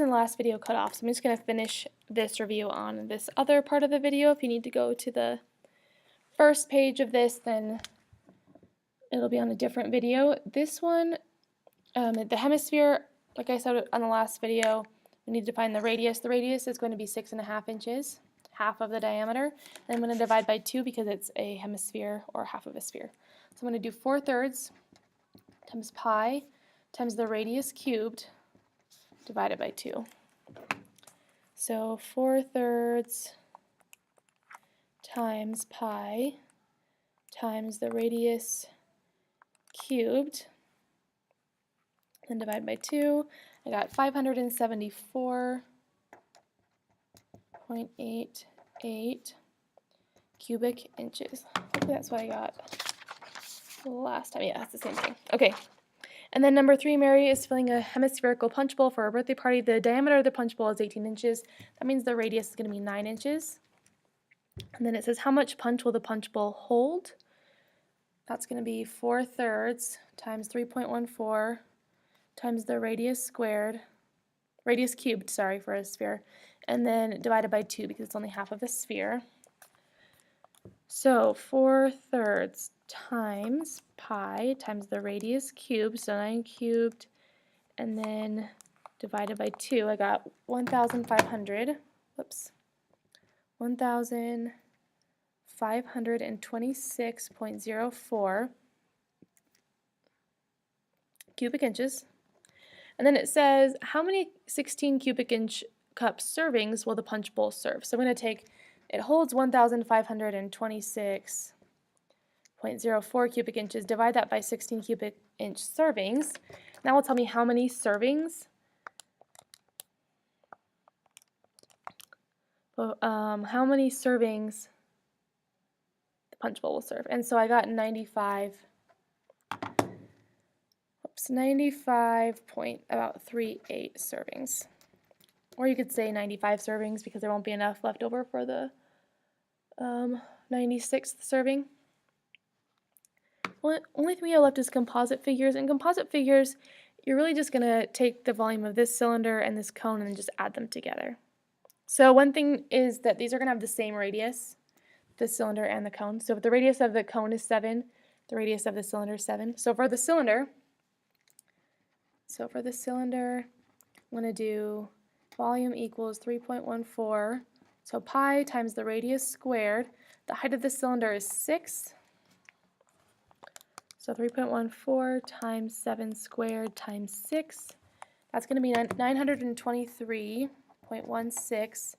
the last video cut off, so I'm just going to finish this review on this other part of the video. If you need to go to the first page of this, then it'll be on a different video. This one, the hemisphere, like I said on the last video, we need to find the radius. The radius is going to be 6.5 inches, half of the diameter. And I'm going to divide by 2 because it's a hemisphere or half of a sphere. So I'm going to do 4/3 times pi times the radius cubed divided by 2. So 4/3 times pi times the radius cubed, then divide by 2. I got 574.88 cubic inches. Hopefully that's what I got last time. Yeah, that's the same thing. Okay. And then number 3, Mary is filling a hemispherical punch bowl for a birthday party. The diameter of the punch bowl is 18 inches. That means the radius is going to be 9 inches. And then it says, how much punch will the punch bowl hold? That's going to be 4/3 times 3.14 times the radius cubed, sorry, for a sphere, and then divided by 2 because it's only half of a sphere. So 4/3 times pi times the radius cubed, so 9 cubed, and then divided by 2, I got 1,526.04 cubic inches. And then it says, how many 16 cubic inch cup servings will the punch bowl serve? So I'm going to take, it holds 1,526.04 cubic inches, divide that by 16 cubic inch servings. Now it'll tell me how many servings. How many servings the punch bowl will serve. And so I got 95.38 servings. Or you could say 95 servings because there won't be enough left over for the 96th serving. Well, only thing we have left is composite figures. And composite figures, you're really just going to take the volume of this cylinder and this cone and just add them together. So one thing is that these are going to have the same radius, the cylinder and the cone. So if the radius of the cone is 7, the radius of the cylinder is 7. So for the cylinder, I'm going to do volume equals 3.14. So pi times the radius squared. The height of the cylinder is 6. So 3.14 times 7 squared times 6. That's going to be 923.16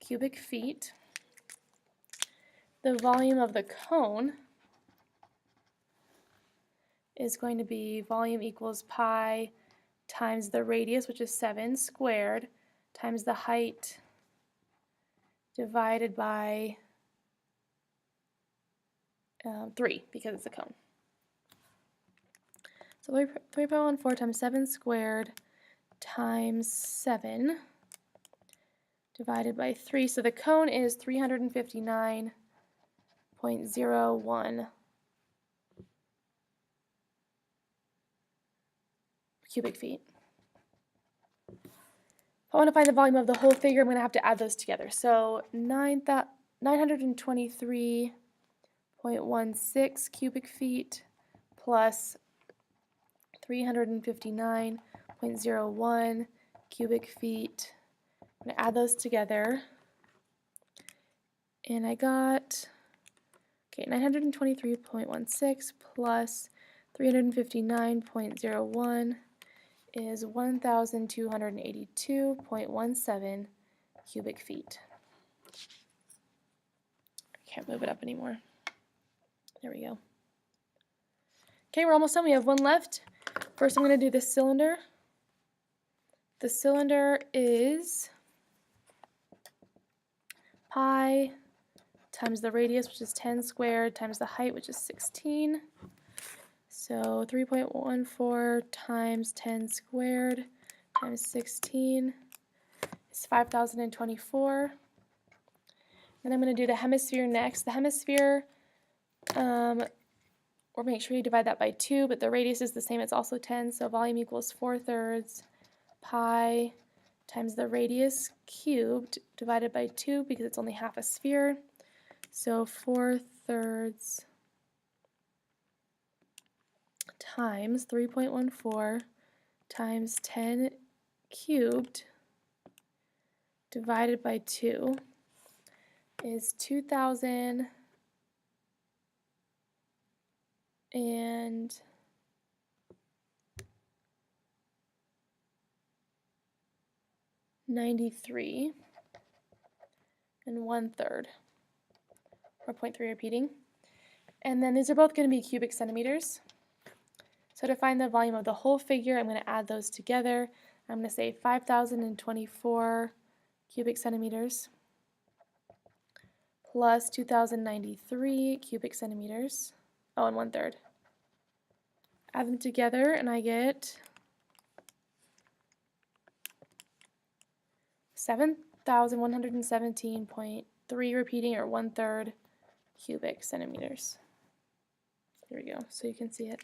cubic feet. The volume of the cone is going to be volume equals pi times the radius, which is 7 squared, times the height divided by 3 because it's a cone. So 3.14 times 7 squared times 7 divided by 3. So the cone is 359.01 cubic feet. If I want to find the volume of the whole figure, I'm going to have to add those together. So 923.16 cubic feet plus 359.01 cubic feet. I'm going to add those together. And I got, 923.16 plus 359.01 is 1,282.17 cubic feet. I can't move it up anymore. There we go. Okay, we're almost done. We have one left. First, I'm going to do the cylinder. The cylinder is pi times the radius, which is 10 squared, times the height, which is 16. So 3.14 times 10 squared times 16 is 5,024. Then I'm going to do the hemisphere next. The hemisphere, or make sure you divide that by 2, but the radius is the same. It's also 10, so volume equals 4/3 pi times the radius cubed divided by 2 because it's only half a sphere. So 4/3 times 3.14 times 10 cubed divided by 2 is 2,093 and 1/3, or 0.3 repeating. And then these are both going to be cubic centimeters. So to find the volume of the whole figure, I'm going to add those together. I'm going to say 5,024 cubic centimeters plus 2,093 cubic centimeters. Oh, and 1/3. Add them together and I get 7,117.3 repeating, or 1/3 cubic centimeters. There we go, so you can see it.